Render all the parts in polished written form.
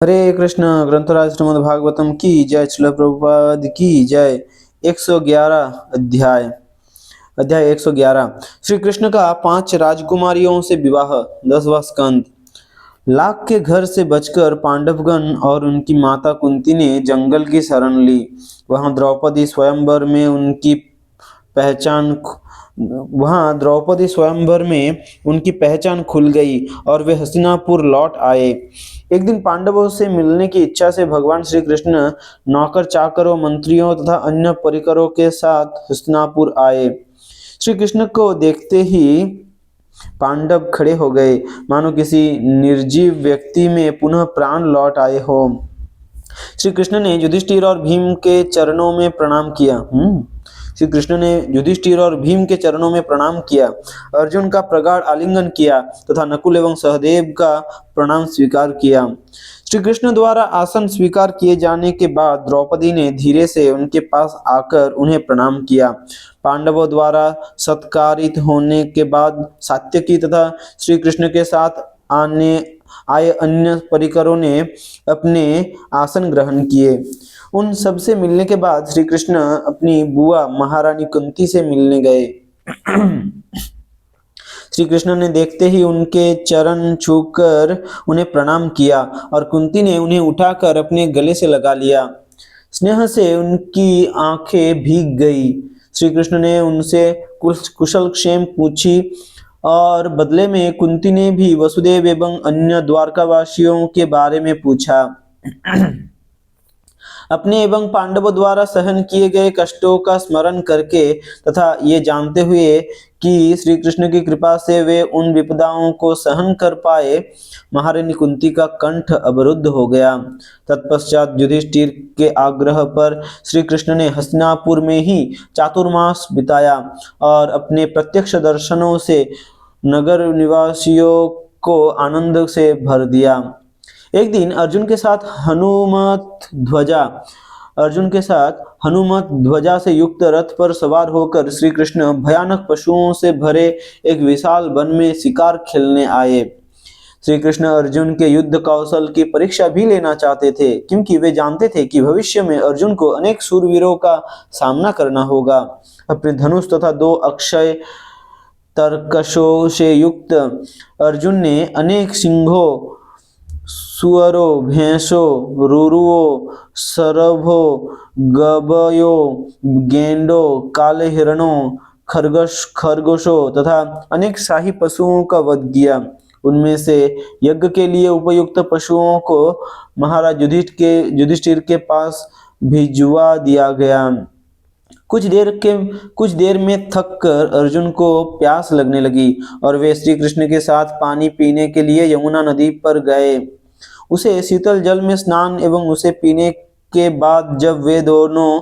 हरे कृष्ण। ग्रंथराज श्रीमद् भागवतम की जय। श्रील प्रभुपाद की जय। 111 अध्याय अध्याय 111। श्री कृष्ण का 5 राजकुमारियों से विवाह। 10वां स्कंद। लाख के घर से बचकर पांडवगण और उनकी माता कुंती ने जंगल की शरण ली। वहां द्रौपदी स्वयंवर में उनकी पहचान वहां द्रौपदी स्वयंवर में उनकी पहचान खुल गई और वे हस्तिनापुर लौट आए। एक दिन पांडवों से मिलने की इच्छा से भगवान श्री कृष्ण नौकर चाकरों मंत्रियों तथा अन्य परिकरों के साथ हस्तिनापुर आए। श्री कृष्ण को देखते ही पांडव खड़े हो गए, मानो किसी निर्जीव व्यक्ति में पुनः प्राण लौट आए हो। श्री कृष्ण ने युधिष्ठिर और भीम के चरणों में प्रणाम किया। श्री कृष्ण ने युधिष्ठिर और भीम के चरणों में प्रणाम किया, अर्जुन का प्रगाढ़ आलिंगन किया तथा नकुल एवं सहदेव का प्रणाम स्वीकार किया। श्री कृष्ण द्वारा आसन स्वीकार किए जाने के बाद द्रौपदी ने धीरे से उनके पास आकर उन्हें प्रणाम किया। पांडवों द्वारा सत्कारित होने के बाद सात्यकी तथा श्री कृष्ण के साथ आए अन्य परिकरों ने अपने आसन ग्रहण किए। उन सबसे मिलने के बाद श्री कृष्ण अपनी बुआ महारानी कुंती से मिलने गए। श्री कृष्ण ने देखते ही उनके चरण छूकर उन्हें प्रणाम किया और कुंती ने उन्हें उठाकर अपने गले से लगा लिया। स्नेह से उनकी आंखें भीग गई। श्री कृष्ण ने उनसे कुशल क्षेम पूछी और बदले में कुंती ने भी वसुदेव एवं अन्य द्वारकावासियों के बारे में पूछा। अपने एवं पांडवों द्वारा सहन किए गए कष्टों का स्मरण करके तथा ये जानते हुए कि श्री कृष्ण की कृपा से वे उन विपदाओं को सहन कर पाए, महारानी कुंती का कंठ अवरुद्ध हो गया। तत्पश्चात युधिष्ठिर के आग्रह पर श्री कृष्ण ने हस्तिनापुर में ही चातुर्मास बिताया और अपने प्रत्यक्ष दर्शनों से नगर निवासियों को आनंद से भर दिया। एक दिन हनुमत ध्वजा से युक्त रथ पर सवार होकर श्री कृष्ण भयानक पशुओं से भरे एक विशाल वन में शिकार खेलने आए। श्री कृष्ण अर्जुन के युद्ध कौशल की परीक्षा भी लेना चाहते थे, क्योंकि वे जानते थे कि भविष्य में अर्जुन को अनेक शूरवीरों का सामना करना होगा। अपने धनुष तथा 2 अक्षय तरकशों से युक्त अर्जुन ने अनेक सिंहों, सुअरों, भैंसों, रुरुओं, सरभों, गबयों, गेंडों, काले हिरणों, खरगोशों तथा अनेक शाही पशुओं का वध किया। उनमें से यज्ञ के लिए उपयुक्त पशुओं को महाराज युधिष्ठिर के पास भिजवा दिया गया। कुछ देर में थक कर अर्जुन को प्यास लगने लगी और वे श्री कृष्ण के साथ पानी पीने के लिए यमुना नदी पर गए। उसे शीतल जल में स्नान एवं उसे पीने के बाद जब वे दोनों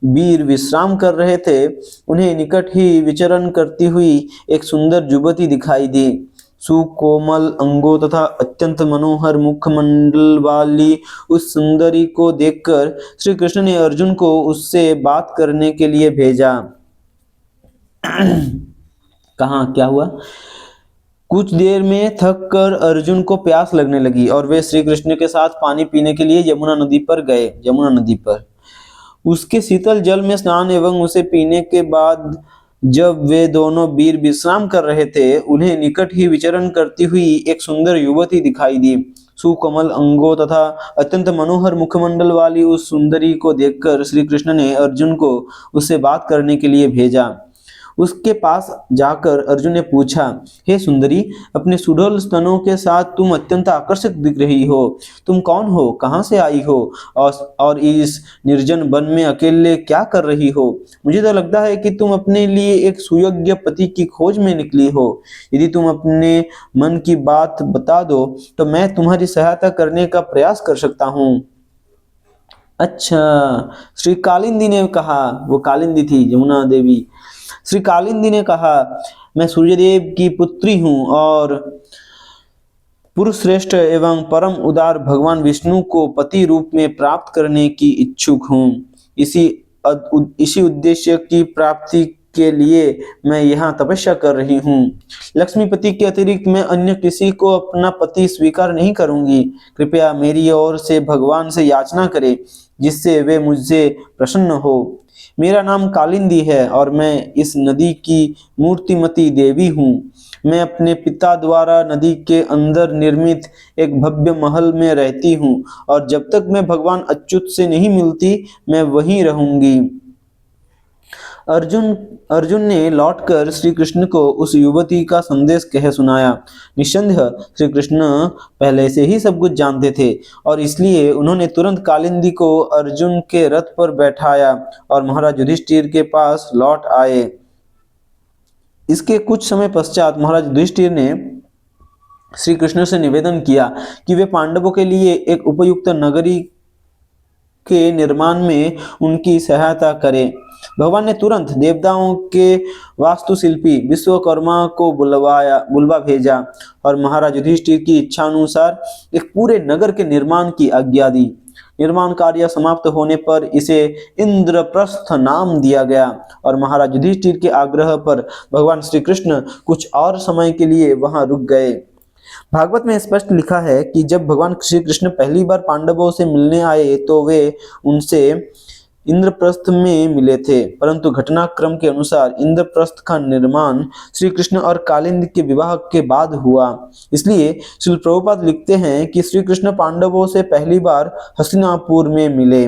वीर विश्राम कर रहे थे, उन्हें निकट ही विचरण करती हुई एक सुंदर युवती दिखाई दी। सुकोमल अंगों तथा अत्यंत मनोहर मुखमंडल वाली उस सुंदरी को देखकर श्री कृष्ण ने अर्जुन को उससे बात करने के लिए भेजा। कहाँ क्या हुआ? कुछ देर में थक कर अर्जुन को प्यास लगने लगी और वे श्री कृष्ण के साथ पानी पीने के लिए यमुना नदी पर गए। यमुना नदी पर उसके शीतल जल में स्नान एवं उसे पीने के बाद जब वे दोनों वीर विश्राम कर रहे थे, उन्हें निकट ही विचरण करती हुई एक सुंदर युवती दिखाई दी। सुकोमल अंगों तथा अत्यंत मनोहर मुखमंडल वाली उस सुंदरी को देखकर श्री कृष्ण ने अर्जुन को उससे बात करने के लिए भेजा। उसके पास जाकर अर्जुन ने पूछा, हे सुंदरी, अपने सुडौल स्तनों के साथ तुम अत्यंत आकर्षक दिख रही हो। तुम कौन हो? कहाँ से आई हो? और इस निर्जन वन में अकेले क्या कर रही हो? मुझे तो लगता है कि तुम अपने लिए एक सुयोग्य पति की खोज में निकली हो। यदि तुम अपने मन की बात बता दो तो मैं तुम्हारी सहायता करने का प्रयास कर सकता हूँ। अच्छा, श्री कालिंदी ने कहा। वो कालिंदी थी, यमुना देवी। श्री कालिंदी ने कहा, मैं सूर्यदेव की पुत्री हूँ और पुरुष श्रेष्ठ एवं परम उदार भगवान विष्णु को पति रूप में प्राप्त करने की इच्छुक हूँ। इसी उद्देश्य की प्राप्ति के लिए मैं यहाँ तपस्या कर रही हूँ। लक्ष्मीपति के अतिरिक्त मैं अन्य किसी को अपना पति स्वीकार नहीं करूंगी। कृपया मेरी ओर से भगवान से याचना करें जिससे वे मुझसे प्रसन्न हो। मेरा नाम कालिंदी है और मैं इस नदी की मूर्तिमती देवी हूँ। मैं अपने पिता द्वारा नदी के अंदर निर्मित एक भव्य महल में रहती हूँ और जब तक मैं भगवान अच्युत से नहीं मिलती मैं वहीं रहूंगी। अर्जुन अर्जुन ने लौटकर श्री कृष्ण को उस युवती का संदेश कह सुनाया। निस्संदेह श्री कृष्ण पहले से ही सब कुछ जानते थे और इसलिए उन्होंने तुरंत कालिंदी को अर्जुन के रथ पर बैठाया और महाराज युधिष्ठिर के पास लौट आए। इसके कुछ समय पश्चात महाराज युधिष्ठिर ने श्री कृष्ण से निवेदन किया कि वे पांडवों के लिए एक उपयुक्त नगरी के निर्माण में उनकी सहायता करें। भगवान ने तुरंत देवताओं के वास्तुशिल्पी विश्वकर्मा को बुलवा भेजा और महाराज युधिष्ठिर की इच्छा अनुसार एक पूरे नगर के निर्माण की आज्ञा दी। निर्माण कार्य समाप्त होने पर इसे इंद्रप्रस्थ नाम दिया गया और महाराज युधिष्ठिर के आग्रह पर भगवान श्री कृष्ण कुछ और समय के लिए वहां रुक गए। भागवत में स्पष्ट लिखा है कि जब भगवान श्री कृष्ण पहली बार पांडवों से मिलने आए तो वे उनसे इंद्रप्रस्थ में मिले थे, परंतु घटनाक्रम के अनुसार इंद्रप्रस्थ का निर्माण श्री कृष्ण और कालिंदी के विवाह के बाद हुआ। इसलिए श्रील प्रभुपाद लिखते हैं कि श्री कृष्ण पांडवों से पहली बार हस्तिनापुर में मिले।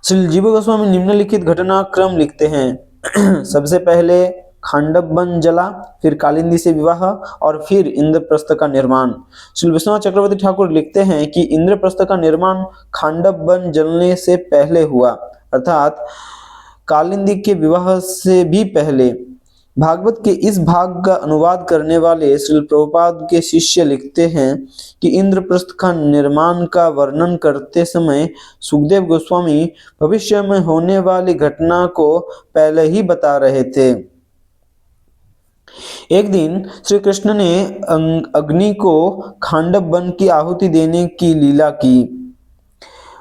श्री जीव गोस्वामी निम्नलिखित घटनाक्रम लिखते हैं। सबसे पहले खांडव वन जला, फिर कालिंदी से विवाह और फिर इंद्रप्रस्थ का निर्माण। श्री विश्वनाथ चक्रवर्ती ठाकुर लिखते हैं कि इंद्रप्रस्थ का निर्माण खांडव वन जलने से पहले हुआ, अर्थात कालिंदी के विवाह से भी पहले। भागवत के इस भाग का अनुवाद करने वाले श्री प्रभुपाद के शिष्य लिखते हैं कि इंद्रप्रस्थ का निर्माण का वर्णन करते समय सुखदेव गोस्वामी भविष्य में होने वाली घटना को पहले ही बता रहे थे। एक दिन श्री कृष्ण ने अग्नि को खांडव वन की आहुति देने की लीला की।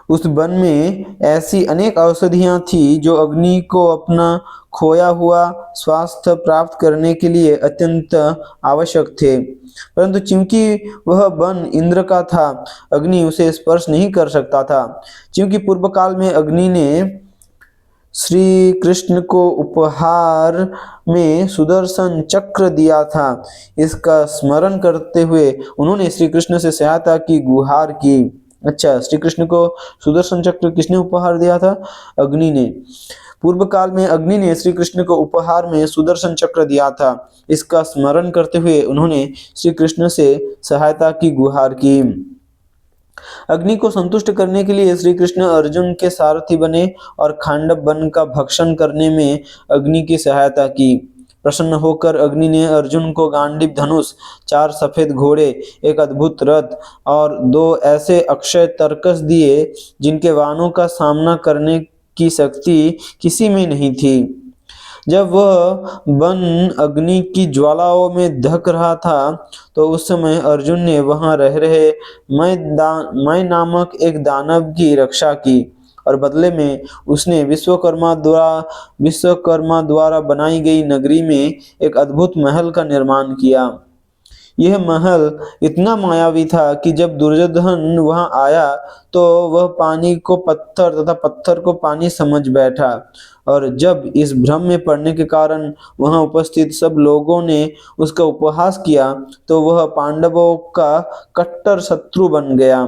उस वन में ऐसी अनेक औषधियां थी जो अग्नि को अपना खोया हुआ स्वास्थ्य प्राप्त करने के लिए अत्यंत आवश्यक थे, परंतु चूंकि वह वन इंद्र का था, अग्नि उसे स्पर्श नहीं कर सकता था। चूंकि पूर्व काल में अग्नि ने श्री कृष्ण को उपहार में सुदर्शन चक्र दिया था, इसका स्मरण करते हुए उन्होंने श्री कृष्ण से सहायता की गुहार की। अच्छा, श्री कृष्ण को सुदर्शन चक्र किसने उपहार दिया था? अग्नि ने। पूर्व काल में अग्नि ने श्री कृष्ण को उपहार में सुदर्शन चक्र दिया था, इसका स्मरण करते हुए उन्होंने श्री कृष्ण से सहायता की गुहार की। अग्नि को संतुष्ट करने के लिए श्री कृष्ण अर्जुन के सारथी बने और खांडव वन का भक्षण करने में अग्नि की सहायता की। प्रसन्न होकर अग्नि ने अर्जुन को गांडीव धनुष, 4 सफेद घोड़े, एक अद्भुत रथ और 2 ऐसे अक्षय तर्कस दिए जिनके वाहनों का सामना करने की शक्ति किसी में नहीं थी। जब वह वन अग्नि की ज्वालाओं में धक रहा था तो उस समय अर्जुन ने वहां रह रहे मैं नामक एक दानव की रक्षा की और बदले में उसने विश्वकर्मा द्वारा बनाई गई नगरी में एक अद्भुत महल का निर्माण किया। यह महल इतना मायावी था कि जब दुर्योधन वहां आया तो वह पानी को पत्थर तथा पत्थर को पानी समझ बैठा, और जब इस भ्रम में पड़ने के कारण वहां उपस्थित सब लोगों ने उसका उपहास किया तो वह पांडवों का कट्टर शत्रु बन गया।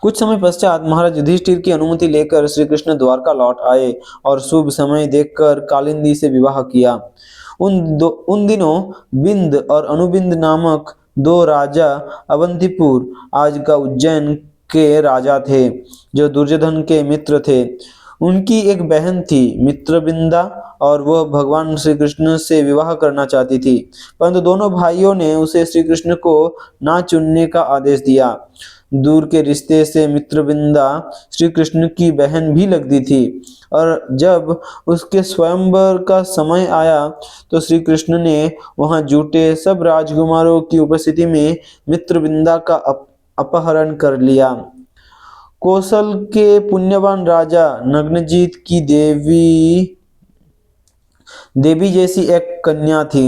कुछ समय पश्चात महाराज युधिष्ठिर की अनुमति लेकर श्री कृष्ण द्वारका लौट आए और शुभ समय देखकर कालिंदी से विवाह किया। उन दिनों बिंद और अनुबिंद नामक 2 राजा अवंतीपुर, आज का उज्जैन के राजा थे, जो दुर्योधन के मित्र थे। उनकी एक बहन थी मित्रबिंदा और वह भगवान श्री कृष्ण से विवाह करना चाहती थी, परंतु दोनों भाइयों ने उसे श्री कृष्ण को ना चुनने का आदेश दिया। दूर के रिश्ते से मित्रबिंदा श्री कृष्ण की बहन भी लगती थी, और जब उसके स्वयंवर का समय आया तो श्री कृष्ण ने वहां जुटे सब राजकुमारों की उपस्थिति में मित्रबिंदा का अपहरण कर लिया। कौशल के पुण्यवान राजा नग्नजीत की देवी जैसी एक कन्या थी।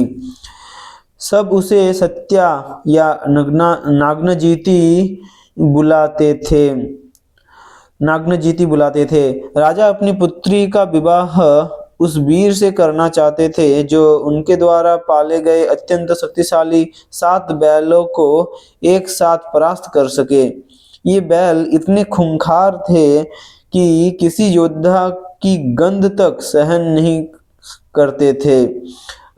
सब उसे सत्या या नागनजीती बुलाते थे। राजा अपनी पुत्री का विवाह उस वीर से करना चाहते थे जो उनके द्वारा पाले गए अत्यंत शक्तिशाली 7 बैलों को एक साथ परास्त कर सके। ये बैल इतने खूंखार थे कि किसी योद्धा की गंध तक सहन नहीं करते थे।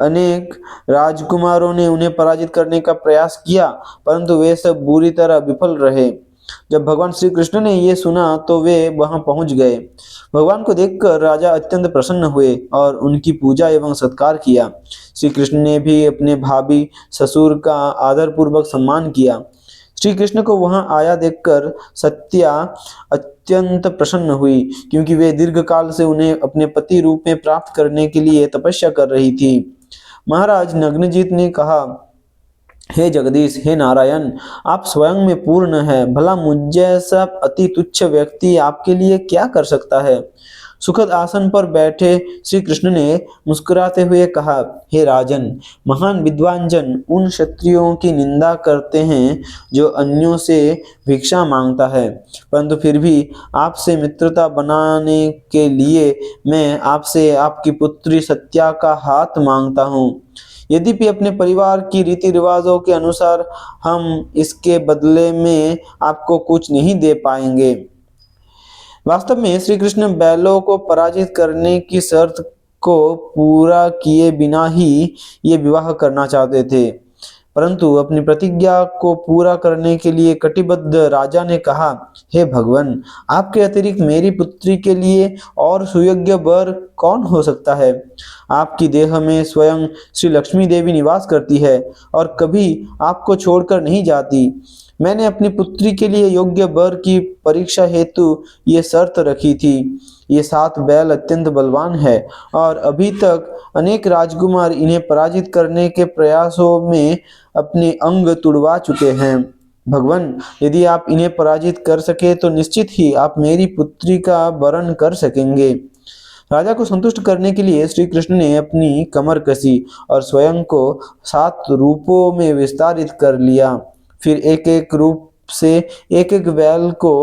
अनेक राजकुमारों ने उन्हें पराजित करने का प्रयास किया, परंतु वे सब बुरी तरह विफल रहे। जब भगवान श्री कृष्ण ने ये सुना तो वे वहां पहुंच गए। भगवान को देखकर राजा अत्यंत प्रसन्न हुए और उनकी पूजा एवं सत्कार किया। श्री कृष्ण ने भी अपने भाभी ससुर का आदरपूर्वक सम्मान किया। श्री कृष्ण को वहां आया देखकर सत्या अत्यंत प्रसन्न हुई, क्योंकि वे दीर्घ काल से उन्हें अपने पति रूप में प्राप्त करने के लिए तपस्या कर रही थी। महाराज नग्नजीत ने कहा, हे जगदीश, हे नारायण, आप स्वयं में पूर्ण है। भला मुझ जैसा अति तुच्छ व्यक्ति आपके लिए क्या कर सकता है। सुखद आसन पर बैठे श्री कृष्ण ने मुस्कुराते हुए कहा, हे राजन, महान विद्वान जन उन क्षत्रियों की निंदा करते हैं जो अन्यों से भिक्षा मांगता है, परंतु फिर भी आपसे मित्रता बनाने के लिए मैं आपसे आपकी पुत्री सत्या का हाथ मांगता हूँ। यद्यपि अपने परिवार की रीति रिवाजों के अनुसार हम इसके बदले में आपको कुछ नहीं दे पाएंगे। वास्तव में श्री कृष्ण बैलों को पराजित करने की शर्त को पूरा किए बिना ही ये विवाह करना चाहते थे, परंतु अपनी प्रतिज्ञा को पूरा करने के लिए कटिबद्ध राजा ने कहा, हे भगवान, आपके अतिरिक्त मेरी पुत्री के लिए और सुयोग्य वर कौन हो सकता है। आपकी देह में स्वयं श्री लक्ष्मी देवी निवास करती है और कभी आपको छोड़कर नहीं जाती। मैंने अपनी पुत्री के लिए योग्य वर की परीक्षा हेतु ये शर्त रखी थी। ये 7 बैल अत्यंत बलवान है और अभी तक अनेक राजकुमार इन्हें पराजित करने के प्रयासों में अपने अंग तुड़वा चुके हैं। भगवान, यदि आप इन्हें पराजित कर सके तो निश्चित ही आप मेरी पुत्री का वरण कर सकेंगे। राजा को संतुष्ट करने के लिए श्री कृष्ण ने अपनी कमर कसी और स्वयं को 7 रूपों में विस्तारित कर लिया। फिर एक एक रूप से एक एक बैल को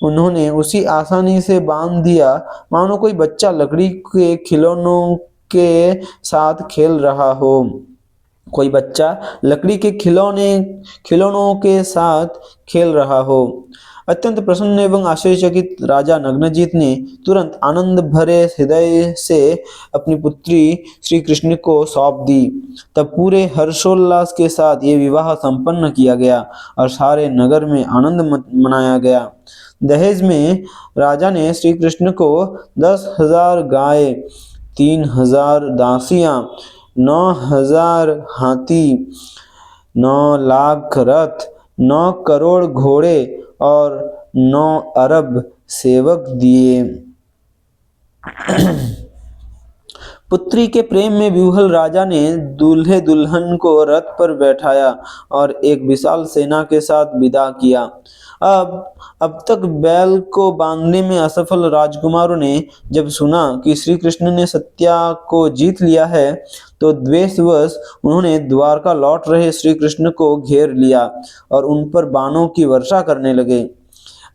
उन्होंने उसी आसानी से बांध दिया मानो कोई बच्चा लकड़ी के खिलौनों के साथ खेल रहा हो। कोई बच्चा लकड़ी के खिलौनों के साथ खेल रहा हो। अत्यंत प्रसन्न एवं आश्चर्यचकित राजा नग्नजीत ने तुरंत आनंद भरे हृदय से अपनी पुत्री श्री कृष्ण को सौंप दी। तब पूरे हर्षोल्लास के साथ ये विवाह संपन्न किया गया और सारे नगर में आनंद मनाया गया। दहेज में राजा ने श्री कृष्ण को 10,000 गाय, 3,000 दासियां, 9,000 हाथी, 9 लाख रथ, 9 करोड़ घोड़े और 9 अरब सेवक दिए। पुत्री के प्रेम में विह्वल राजा ने दूल्हे दुल्हन को रथ पर बैठाया और एक विशाल सेना के साथ विदा किया। अब तक बैल को बांधने में असफल राजकुमारों ने जब सुना कि श्री कृष्ण ने सत्या को जीत लिया है तो द्वेषवश उन्होंने द्वारका लौट रहे श्री कृष्ण को घेर लिया और उन पर बाणों की वर्षा करने लगे।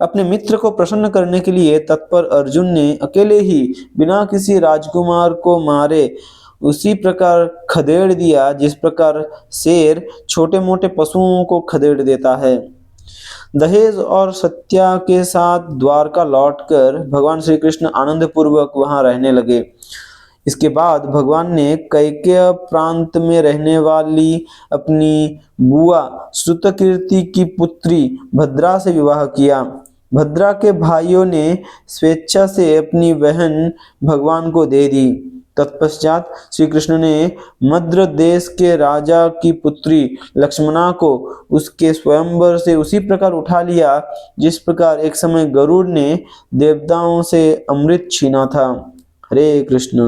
अपने मित्र को प्रसन्न करने के लिए तत्पर अर्जुन ने अकेले ही बिना किसी राजकुमार को मारे उसी प्रकार खदेड़ दिया जिस प्रकार शेर छोटे मोटे पशुओं को खदेड़ देता है। दहेज और सत्या के साथ द्वारका लौटकर भगवान श्री कृष्ण आनंद पूर्वक वहां रहने लगे। इसके बाद भगवान ने कैकेय प्रांत में रहने वाली अपनी बुआ श्रुतकीर्ति की पुत्री भद्रा से विवाह किया। भद्रा के भाइयों ने स्वेच्छा से अपनी बहन भगवान को दे दी। तत्पश्चात श्री कृष्ण ने मद्र देश के राजा की पुत्री लक्ष्मणा को उसके स्वयंवर से उसी प्रकार उठा लिया जिस प्रकार एक समय गरुड़ ने देवताओं से अमृत छीना था। हरे कृष्ण।